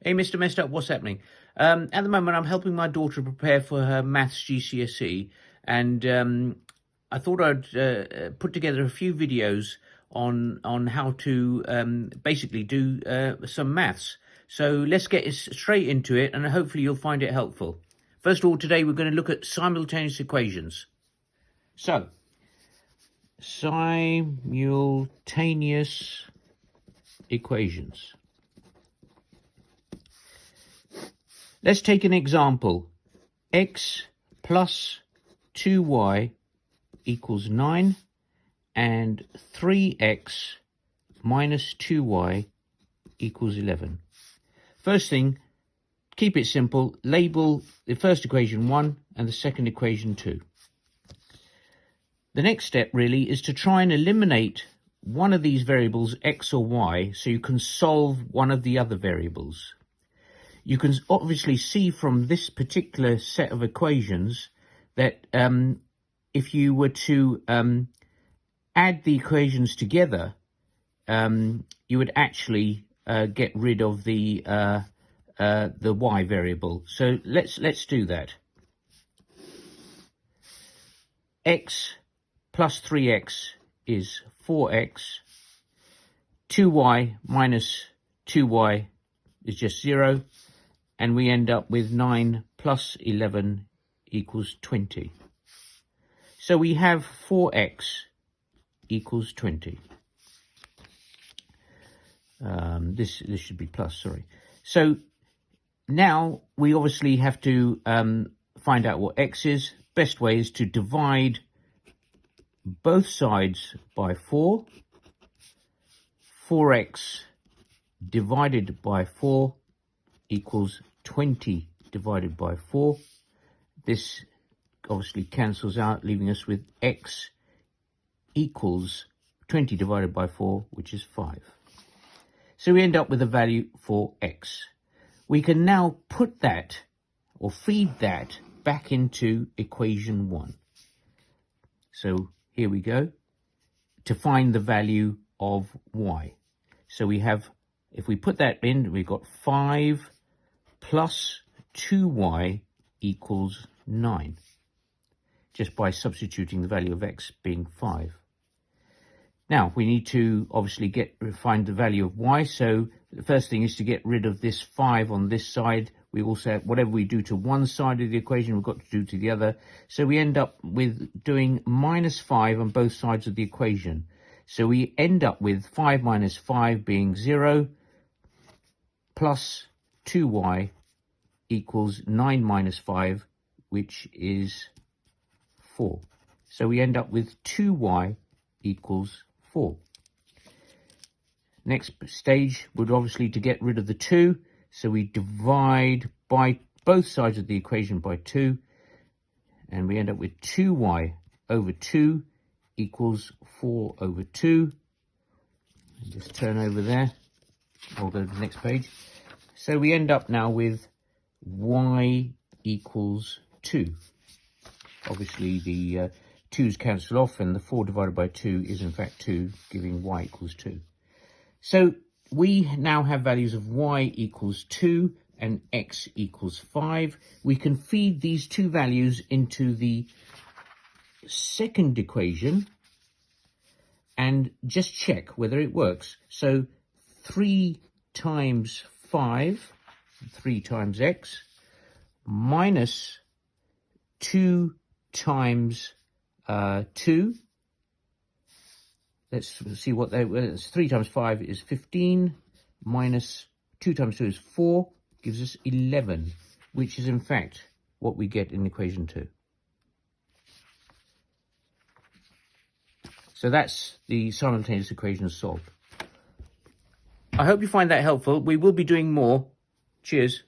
Hey, Mr. Messed Up, what's happening? At the moment, I'm helping my daughter prepare for her maths GCSE, and I thought I'd put together a few videos on how to basically do some maths. So let's get straight into it, and hopefully you'll find it helpful. First of all, today we're going to look at simultaneous equations. So, simultaneous equations. Let's take an example. X plus 2y equals 9 and 3x minus 2y equals 11. First thing, keep it simple. Label the first equation 1 and the second equation 2. The next step really is to try and eliminate one of these variables, x or y, so you can solve one of the other variables. You can obviously see from this particular set of equations that if you were to add the equations together, you would actually get rid of the y variable. So let's do that. X plus 3x is 4x. 2y minus 2y is just 0. And we end up with 9 plus 11 equals 20. So we have 4x equals 20. This should be plus, sorry. So now we obviously have to find out what x is. Best way is to divide both sides by 4. 4x divided by 4 equals 20 divided by 4. This obviously cancels out, leaving us with x equals 20 divided by 4, which is 5. So we end up with a value for x. We can now put that, or feed that, back into equation 1. So here we go, to find the value of y. So we have, if we put that in, we've got 5 plus 2y equals 9, just by substituting the value of x being 5. Now, we need to obviously find the value of y, so the first thing is to get rid of this 5 on this side. We also have, whatever we do to one side of the equation, we've got to do to the other. So we end up with doing minus 5 on both sides of the equation. So we end up with 5 minus 5 being 0, plus 2y equals 9 minus 5, which is 4. So we end up with 2y equals 4. Next stage would obviously to get rid of the 2. So we divide by both sides of the equation by 2. And we end up with 2y over 2 equals 4 over 2. And just turn over there. I'll go to the next page. So we end up now with y equals 2. Obviously the 2's cancel off and the 4 divided by 2 is in fact 2, giving y equals 2. So we now have values of y equals 2 and x equals 5. We can feed these two values into the second equation and just check whether it works. So 3 times 5, 3 times x, minus 2 times 2. Let's see what they were. 3 times 5 is 15, minus 2 times 2 is 4, gives us 11, which is in fact what we get in equation 2. So that's the simultaneous equation solved. I hope you find that helpful. We will be doing more. Cheers.